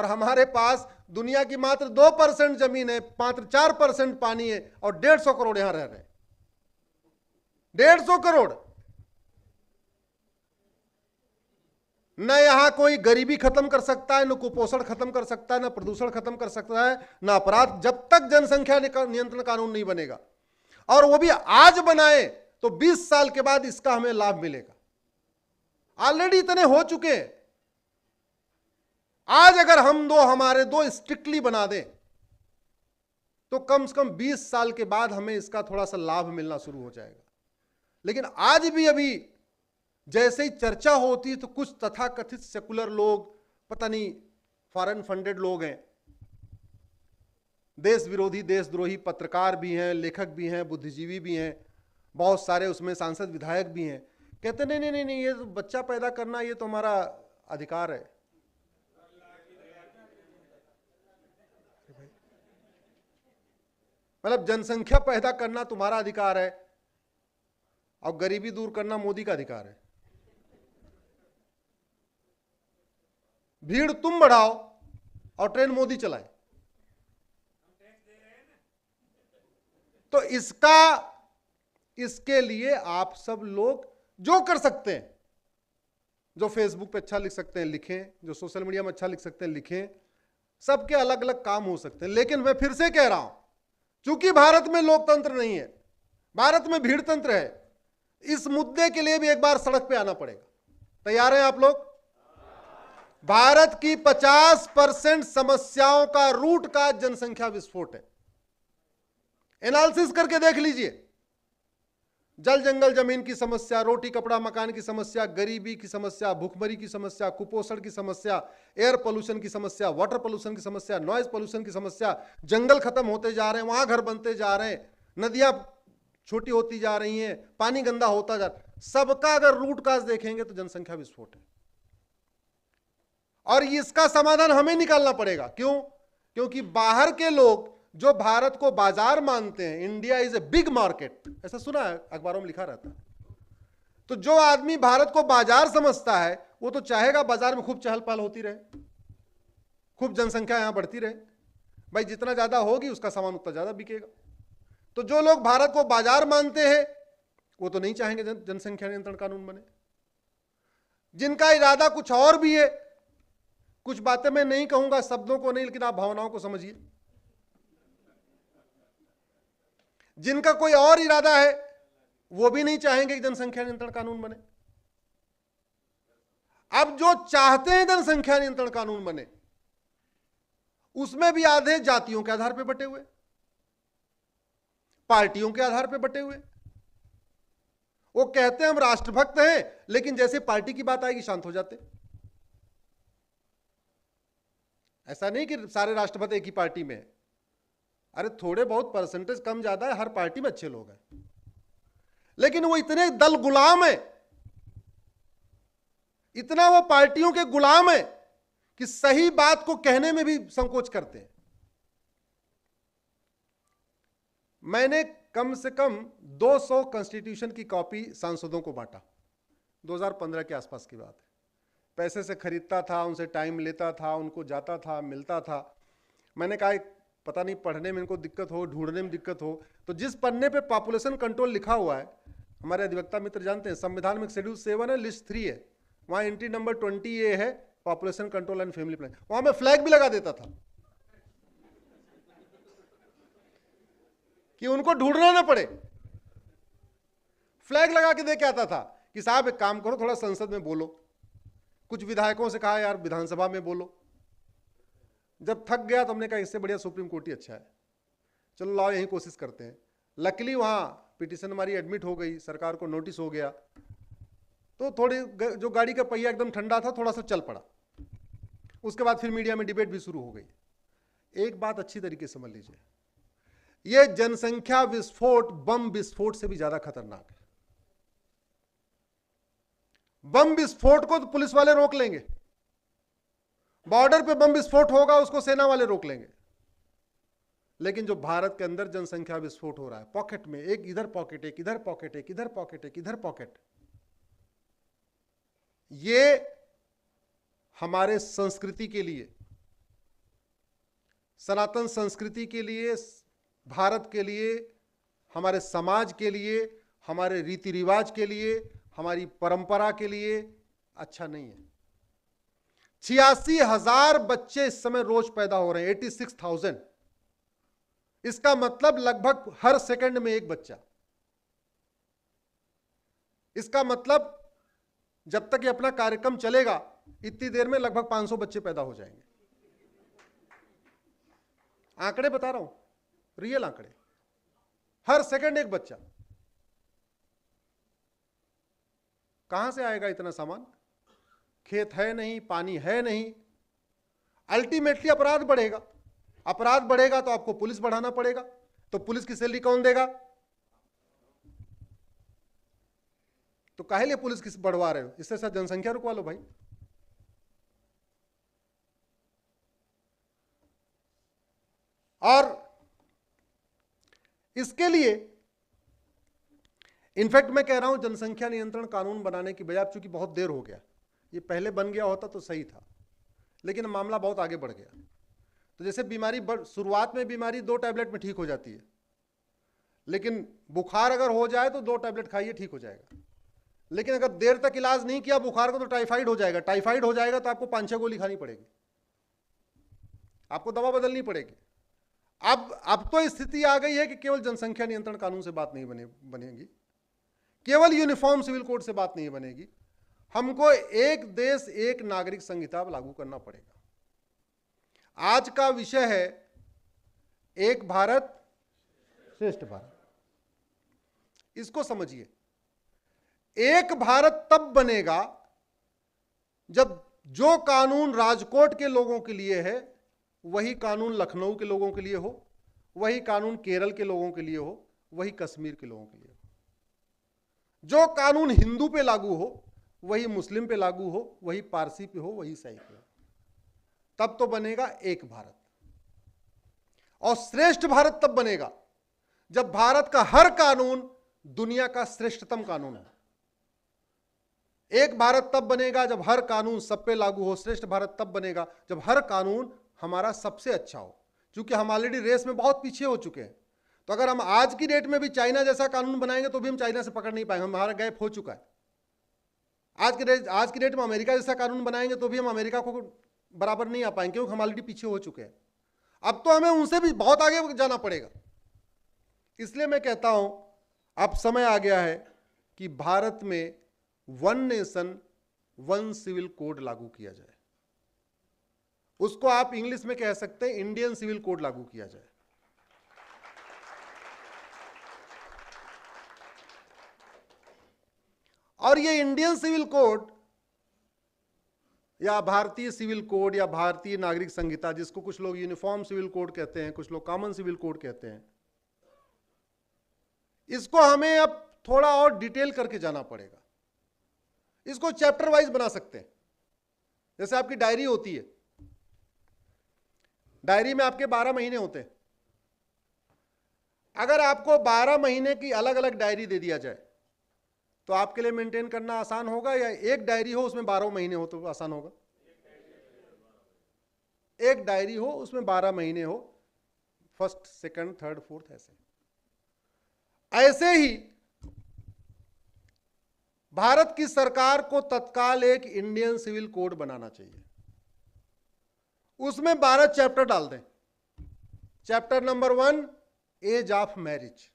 और हमारे पास दुनिया की मात्र 2% जमीन है, मात्र 4% पानी है, और 150 करोड़ यहां रह रहे हैं। 150 करोड़। न यहां कोई गरीबी खत्म कर सकता है, न कुपोषण खत्म कर सकता है, न प्रदूषण खत्म कर सकता है, न अपराध, जब तक जनसंख्या नियंत्रण कानून नहीं बनेगा। और वो भी आज बनाए तो 20 साल के बाद इसका हमें लाभ मिलेगा। ऑलरेडी इतने हो चुके हैं। आज अगर हमारे दो स्ट्रिक्टली बना दें तो कम से कम 20 साल के बाद हमें इसका थोड़ा सा लाभ मिलना शुरू हो जाएगा। लेकिन आज भी अभी जैसे ही चर्चा होती है तो कुछ तथाकथित सेकुलर लोग, पता नहीं फॉरेन फंडेड लोग हैं, देश विरोधी देशद्रोही पत्रकार भी हैं, लेखक भी हैं, बुद्धिजीवी भी हैं, बहुत सारे उसमें सांसद विधायक भी हैं, कहते नहीं नहीं नहीं नहीं, ये तो बच्चा पैदा करना ये तो हमारा अधिकार है। मतलब जनसंख्या पैदा करना तुम्हारा अधिकार है और गरीबी दूर करना मोदी का अधिकार है। भीड़ तुम बढ़ाओ और ट्रेन मोदी चलाए। तो इसके लिए आप सब लोग जो कर सकते हैं, जो फेसबुक पे अच्छा लिख सकते हैं लिखें, जो सोशल मीडिया में अच्छा लिख सकते हैं लिखें, सबके अलग अलग काम हो सकते हैं। लेकिन मैं फिर से कह रहा हूं, चूंकि भारत में लोकतंत्र नहीं है, भारत में भीड़ तंत्र है, इस मुद्दे के लिए भी एक बार सड़क पे आना पड़ेगा। तैयार हैं आप लोग? भारत की 50% समस्याओं का रूट का जनसंख्या विस्फोट है। एनालिसिस करके देख लीजिए। जल जंगल जमीन की समस्या, रोटी कपड़ा मकान की समस्या, गरीबी की समस्या, भूखमरी की समस्या, कुपोषण की समस्या, एयर पोल्यूशन की समस्या, वाटर पोल्यूशन की समस्या, नॉइज पोल्यूशन की समस्या, जंगल खत्म होते जा रहे हैं, वहां घर बनते जा रहे हैं, नदियां छोटी होती जा रही हैं, पानी गंदा होता जा रहा है। सबका अगर रूट काज देखेंगे तो जनसंख्या विस्फोट है। और इसका समाधान हमें निकालना पड़ेगा। क्यों? क्योंकि बाहर के लोग जो भारत को बाजार मानते हैं, India is a big market, ऐसा सुना है, अखबारों में लिखा रहता है। तो जो आदमी भारत को बाजार समझता है वो तो चाहेगा बाजार में खूब चहल पहल होती रहे, खूब जनसंख्या यहां बढ़ती रहे। भाई जितना ज्यादा होगी उसका सामान उतना ज्यादा बिकेगा। तो जो लोग भारत को बाजार मानते हैं वो तो नहीं चाहेंगे जनसंख्या नियंत्रण कानून बने। जिनका इरादा कुछ और भी है, कुछ बातें मैं नहीं कहूंगा, शब्दों को नहीं, लेकिन आप भावनाओं को समझिए। जिनका कोई और इरादा है वो भी नहीं चाहेंगे कि जनसंख्या नियंत्रण कानून बने। अब जो चाहते हैं जनसंख्या नियंत्रण कानून बने उसमें भी आधे जातियों के आधार पर बटे हुए, पार्टियों के आधार पर बटे हुए। वो कहते हैं हम राष्ट्रभक्त हैं, लेकिन जैसे पार्टी की बात आएगी शांत हो जाते। ऐसा नहीं कि सारे राष्ट्रभक्त एक ही पार्टी में है। अरे थोड़े बहुत परसेंटेज कम ज्यादा है, हर पार्टी में अच्छे लोग हैं, लेकिन वो इतने दल गुलाम है, इतना वो पार्टियों के गुलाम है कि सही बात को कहने में भी संकोच करते हैं। मैंने कम से कम 200 कॉन्स्टिट्यूशन की कॉपी सांसदों को बांटा, 2015 के आसपास की बात है। पैसे से खरीदता था, उनसे टाइम लेता था, उनको जाता था, मिलता था। मैंने कहा पता नहीं पढ़ने में इनको दिक्कत हो, ढूंढने में दिक्कत हो, तो जिस पन्ने पे पॉपुलेशन कंट्रोल लिखा हुआ है, हमारे अधिवक्ता मित्र जानते हैं, संविधान में शेड्यूल 7 है, लिस्ट 3 है, वहां एंट्री नंबर 20A है, population control and family plan. वहां मैं फ्लैग भी लगा देता था कि उनको ढूंढना ना पड़े। फ्लैग लगा के दे के आता था कि साहब एक काम करो, थोड़ा संसद में बोलो। कुछ विधायकों से कहा यार विधानसभा में बोलो। जब थक गया तो हमने कहा इससे बढ़िया सुप्रीम कोर्ट ही अच्छा है, चलो लाओ यही कोशिश करते हैं। लकीली वहां पिटीशन हमारी एडमिट हो गई, सरकार को नोटिस हो गया, तो थोड़ी जो गाड़ी का पहिया एकदम ठंडा था थोड़ा सा चल पड़ा। उसके बाद फिर मीडिया में डिबेट भी शुरू हो गई। एक बात अच्छी तरीके से समझ लीजिए, यह जनसंख्या विस्फोट बम विस्फोट से भी ज्यादा खतरनाक है। बम विस्फोट को तो पुलिस वाले रोक लेंगे, बॉर्डर पे बम विस्फोट होगा उसको सेना वाले रोक लेंगे, लेकिन जो भारत के अंदर जनसंख्या विस्फोट हो रहा है, पॉकेट में एक इधर पॉकेट, एक इधर पॉकेट, एक इधर पॉकेट, एक इधर पॉकेट, ये हमारे संस्कृति के लिए, सनातन संस्कृति के लिए, भारत के लिए, हमारे समाज के लिए, हमारे रीति रिवाज के लिए, हमारी परंपरा के लिए अच्छा नहीं है। 86,000 बच्चे इस समय रोज पैदा हो रहे हैं, 86,000। इसका मतलब लगभग हर सेकंड में एक बच्चा। इसका मतलब जब तक ये अपना कार्यक्रम चलेगा, इतनी देर में लगभग 500 बच्चे पैदा हो जाएंगे। आंकड़े बता रहा हूं, रियल आंकड़े। हर सेकंड एक बच्चा। कहां से आएगा इतना सामान? खेत है नहीं, पानी है नहीं। अल्टीमेटली अपराध बढ़ेगा। अपराध बढ़ेगा तो आपको पुलिस बढ़ाना पड़ेगा, तो पुलिस की सैलरी कौन देगा? तो काहे लिए पुलिस किस बढ़वा रहे हो? इससे साथ जनसंख्या रुकवा लो भाई। और इसके लिए इनफैक्ट मैं कह रहा हूं जनसंख्या नियंत्रण कानून बनाने की बजाय, चूंकि बहुत देर हो गया, ये पहले बन गया होता तो सही था, लेकिन मामला बहुत आगे बढ़ गया। तो जैसे बीमारी शुरुआत में बीमारी 2 टैबलेट में ठीक हो जाती है, लेकिन बुखार अगर हो जाए तो 2 टैबलेट खाइए ठीक हो जाएगा। लेकिन अगर देर तक इलाज नहीं किया बुखार को तो टाइफाइड हो जाएगा। टाइफाइड हो जाएगा तो आपको 5-6 गोली खानी पड़ेगी, आपको दवा बदलनी पड़ेगी। अब तो स्थिति आ गई है कि केवल जनसंख्या नियंत्रण कानून से बात नहीं बनेगी, केवल यूनिफॉर्म सिविल कोड से बात नहीं बनेगी। हमको एक देश एक नागरिक संहिता लागू करना पड़ेगा। आज का विषय है एक भारत श्रेष्ठ भारत। इसको समझिए, एक भारत तब बनेगा जब जो कानून राजकोट के लोगों के लिए है वही कानून लखनऊ के लोगों के लिए हो, वही कानून केरल के लोगों के लिए हो, वही कश्मीर के लोगों के लिए हो। जो कानून हिंदू पे लागू हो वही मुस्लिम पे लागू हो, वही पारसी पे हो, वही ईसाई पे हो। तब तो बनेगा एक भारत। और श्रेष्ठ भारत तब बनेगा जब भारत का हर कानून दुनिया का श्रेष्ठतम कानून हो। एक भारत तब बनेगा जब हर कानून सब पे लागू हो। श्रेष्ठ भारत तब बनेगा जब हर कानून हमारा सबसे अच्छा हो। क्योंकि हम ऑलरेडी रेस में बहुत पीछे हो चुके हैं, तो अगर हम आज की डेट में भी चाइना जैसा कानून बनाएंगे तो भी हम चाइना से पकड़ नहीं पाएंगे, हमारा गैप हो चुका है। आज की डेट में अमेरिका जैसा कानून बनाएंगे तो भी हम अमेरिका को बराबर नहीं आ पाएंगे, क्योंकि हम ऑलरेडी पीछे हो चुके हैं। अब तो हमें उनसे भी बहुत आगे जाना पड़ेगा। इसलिए मैं कहता हूं अब समय आ गया है कि भारत में 1 नेशन 1 सिविल कोड लागू किया जाए। उसको आप इंग्लिश में कह सकते हैं इंडियन सिविल कोड लागू किया जाए। और ये इंडियन सिविल कोड या भारतीय सिविल कोड या भारतीय नागरिक संहिता, जिसको कुछ लोग यूनिफॉर्म सिविल कोड कहते हैं, कुछ लोग कॉमन सिविल कोड कहते हैं, इसको हमें अब थोड़ा और डिटेल करके जाना पड़ेगा। इसको चैप्टर वाइज बना सकते हैं। जैसे आपकी डायरी होती है, डायरी में आपके 12 महीने होते हैं। अगर आपको 12 महीने की अलग अलग डायरी दे दिया जाए तो आपके लिए मेंटेन करना आसान होगा, या एक डायरी हो उसमें 12 महीने हो तो आसान होगा? एक डायरी हो उसमें 12 महीने हो, फर्स्ट, सेकंड, थर्ड, फोर्थ, ऐसे ही भारत की सरकार को तत्काल एक इंडियन सिविल कोड बनाना चाहिए। उसमें 12 चैप्टर डाल दें। Chapter number 1 age of marriage,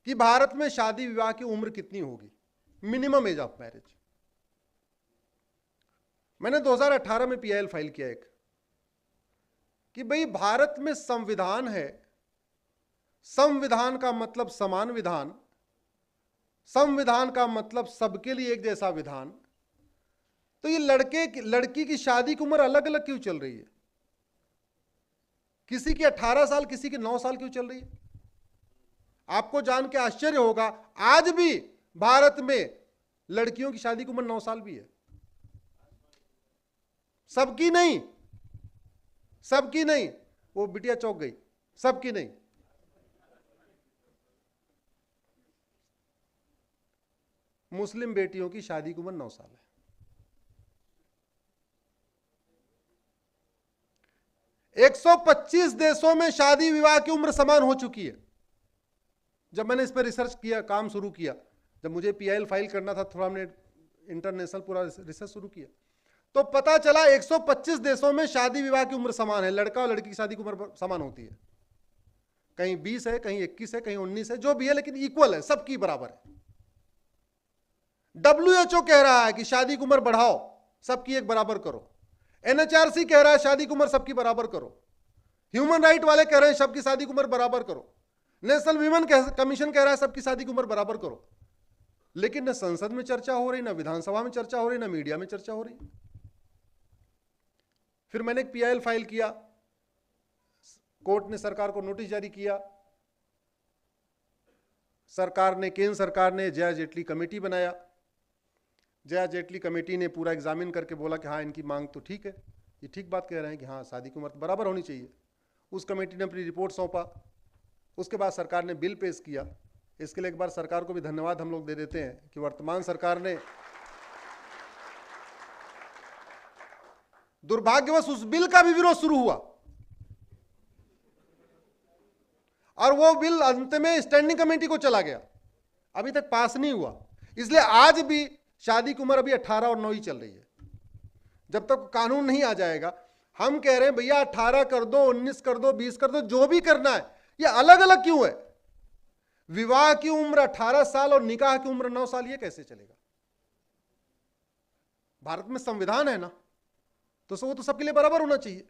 कि भारत में शादी विवाह की उम्र कितनी होगी, मिनिमम एज ऑफ मैरिज। मैंने 2018 में पीआईएल फाइल किया एक, कि भाई भारत में संविधान है, संविधान का मतलब समान विधान, संविधान का मतलब सबके लिए एक जैसा विधान, तो ये लड़की की शादी की उम्र अलग अलग क्यों चल रही है? किसी की 18 साल, किसी की 9 साल क्यों चल रही है? आपको जान के आश्चर्य होगा, आज भी भारत में लड़कियों की शादी की उम्र 9 साल भी है। सबकी नहीं, सबकी नहीं, वो बिटिया चौंक गई, सबकी नहीं। मुस्लिम बेटियों की शादी की उम्र 9 साल है। 125 देशों में शादी विवाह की उम्र समान हो चुकी है। जब मैंने इस पर रिसर्च किया, काम शुरू किया, जब मुझे PIL फाइल करना था, थोड़ा हमने इंटरनेशनल पूरा रिसर्च शुरू किया, तो पता चला 125 देशों में शादी विवाह की उम्र समान है। लड़का और लड़की की शादी की उम्र समान होती है, कहीं 20 है, कहीं 21 है, कहीं 19 है, जो भी है, लेकिन इक्वल है, सबकी बराबर है। WHO कह रहा है कि शादी की उम्र बढ़ाओ, सबकी एक बराबर करो। NHRC कह रहा है शादी की उम्र सबकी बराबर करो। ह्यूमन राइट वाले कह रहे हैं सबकी शादी की उम्र बराबर करो। नेशनल वीमेन कमीशन कह रहा है सबकी शादी की उम्र बराबर करो। लेकिन न संसद में चर्चा हो रही, न विधानसभा में चर्चा हो रही, न मीडिया में चर्चा हो रही। फिर मैंने एक PIL फाइल किया, कोर्ट ने सरकार को नोटिस जारी किया। सरकार ने, केंद्र सरकार ने जया जेटली कमेटी बनाया। जया जेटली कमेटी ने पूरा एग्जामिन करके बोला कि हाँ, इनकी मांग तो ठीक है, ये ठीक बात कह रहे हैं कि हाँ, शादी की उम्र बराबर होनी चाहिए। उस कमेटी ने अपनी रिपोर्ट सौंपा। उसके बाद सरकार ने बिल पेश किया। इसके लिए एक बार सरकार को भी धन्यवाद हम लोग दे देते हैं कि वर्तमान सरकार ने, दुर्भाग्यवश उस बिल का भी विरोध शुरू हुआ और वो बिल अंत में स्टैंडिंग कमेटी को चला गया, अभी तक पास नहीं हुआ। इसलिए आज भी शादी की उम्र अभी 18 और 9 ही चल रही है। जब तक कानून नहीं आ जाएगा, हम कह रहे हैं भैया 18 कर दो, 19 कर दो, 20 कर दो, जो भी करना है। ये अलग अलग क्यों है? विवाह की उम्र 18 साल और निकाह की उम्र 9 साल, ये कैसे चलेगा? भारत में संविधान है ना, तो वो तो सबके लिए बराबर होना चाहिए।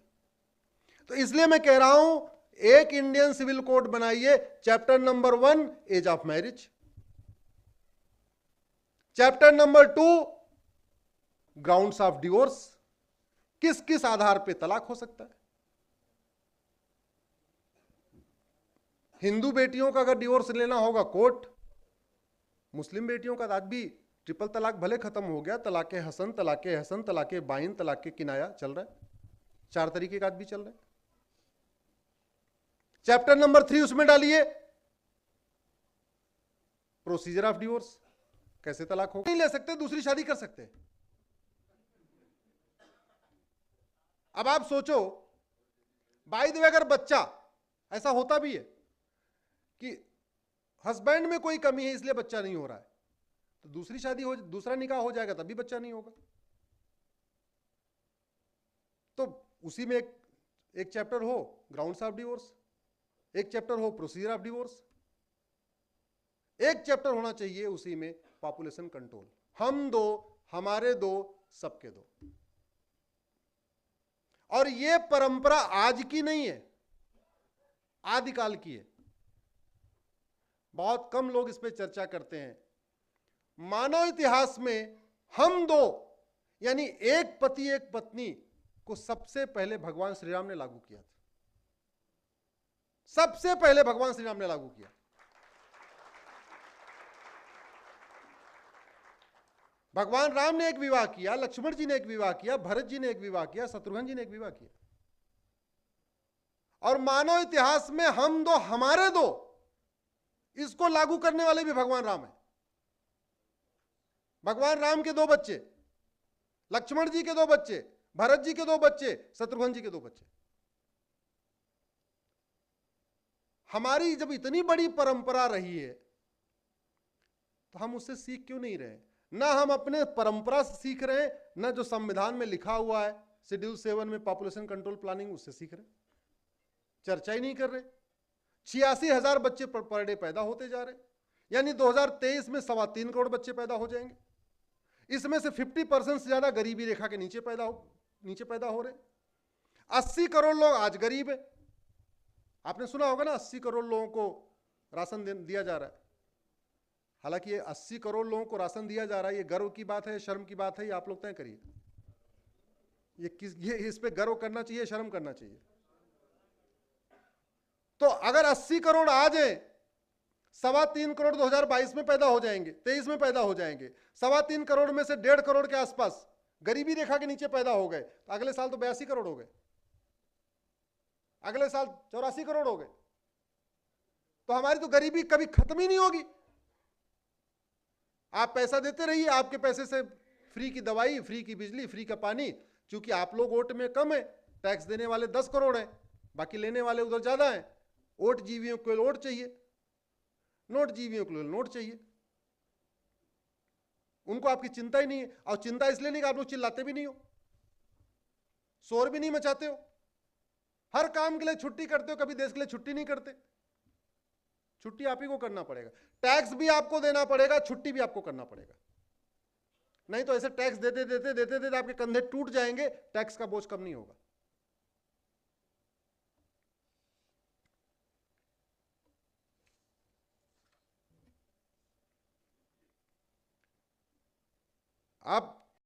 तो इसलिए मैं कह रहा हूं, एक इंडियन सिविल कोड बनाइए। Chapter number 1 age of marriage, chapter number 2 grounds of divorce, किस किस आधार पे तलाक हो सकता है। हिंदू बेटियों का अगर डिवोर्स लेना होगा कोर्ट, मुस्लिम बेटियों का आज भी ट्रिपल तलाक भले खत्म हो गया, तलाके हसन, तलाके हसन, तलाके बाइन, तलाके किनाया चल रहा है, 4 तरीके का आज भी चल रहा है। चैप्टर नंबर 3 उसमें डालिए, प्रोसीजर ऑफ डिवोर्स, कैसे तलाक हो, नहीं ले सकते, दूसरी शादी कर सकते। अब आप सोचो, बाय द वे, अगर बच्चा, ऐसा होता भी है कि हस्बैंड में कोई कमी है इसलिए बच्चा नहीं हो रहा है, तो दूसरी शादी हो, दूसरा निकाह हो जाएगा, तब भी बच्चा नहीं होगा। तो उसी में एक चैप्टर हो ग्राउंड्स ऑफ डिवोर्स, एक चैप्टर हो प्रोसीजर ऑफ डिवोर्स, एक चैप्टर होना चाहिए उसी में पॉपुलेशन कंट्रोल। हम दो, हमारे दो, सबके दो। और यह परंपरा आज की नहीं है, आदिकाल की है। बहुत कम लोग इस पे चर्चा करते हैं। मानव इतिहास में हम दो, यानी एक पति एक पत्नी को सबसे पहले भगवान श्री राम ने लागू किया था। सबसे पहले भगवान श्री राम ने लागू किया। भगवान राम ने एक विवाह किया, लक्ष्मण जी ने एक विवाह किया, भरत जी ने एक विवाह किया, शत्रुघ्न जी ने एक विवाह किया। और मानव इतिहास में हम दो, हमारे दो, इसको लागू करने वाले भी भगवान राम है। भगवान राम के 2 बच्चे, लक्ष्मण जी के 2 बच्चे, भरत जी के 2 बच्चे, शत्रुघ्न जी के 2 बच्चे। हमारी जब इतनी बड़ी परंपरा रही है तो हम उससे सीख क्यों नहीं रहे? ना हम अपने परंपरा से सीख रहे हैं, ना जो संविधान में लिखा हुआ है शेड्यूल 7 में पॉपुलेशन कंट्रोल प्लानिंग, उससे सीख रहे। चर्चा ही नहीं कर रहे। 86,000 बच्चे पर डे पैदा होते जा रहे, यानी 2023 में 3.25 करोड़ बच्चे पैदा हो जाएंगे। इसमें से 50% से ज्यादा गरीबी रेखा के नीचे पैदा हो रहे। 80 करोड़ लोग आज गरीब है। आपने सुना होगा ना, 80 करोड़ लोगों को राशन दिया जा रहा है। हालांकि ये 80 करोड़ लोगों को राशन दिया जा रहा है, ये गर्व की बात है, शर्म की बात है, ये आप लोग तय करिए। ये इस पे गर्व करना चाहिए, शर्म करना चाहिए। तो अगर 80 करोड़ आ जाए, 3.25 करोड़ 2022 में पैदा हो जाएंगे, 23 में पैदा हो जाएंगे। 3.25 करोड़ में से 1.5 करोड़ के आसपास गरीबी रेखा के नीचे पैदा हो गए, तो अगले साल तो 82 करोड़ हो गए, अगले साल 84 करोड़ हो गए। तो हमारी तो गरीबी कभी खत्म ही नहीं होगी। आप पैसा देते रहिए, आपके पैसे से फ्री की दवाई, फ्री की बिजली, फ्री का पानी। चूंकि आप लोग वोट में कम है, टैक्स देने वाले 10 करोड़ हैं, बाकी लेने वाले उधर ज्यादा हैं। वोट जीवियों को वोट चाहिए, नोट जीवियों को नोट चाहिए। उनको आपकी चिंता ही नहीं है, और चिंता इसलिए नहीं कि आप लोग चिल्लाते भी नहीं हो, शोर भी नहीं मचाते हो, हर काम के लिए छुट्टी करते हो, कभी देश के लिए छुट्टी नहीं करते। छुट्टी आप ही को करना पड़ेगा, टैक्स भी आपको देना पड़ेगा, छुट्टी भी आपको करना पड़ेगा। नहीं तो ऐसे टैक्स देते देते देते देते आपके कंधे टूट जाएंगे, टैक्स का बोझ कम नहीं होगा। आप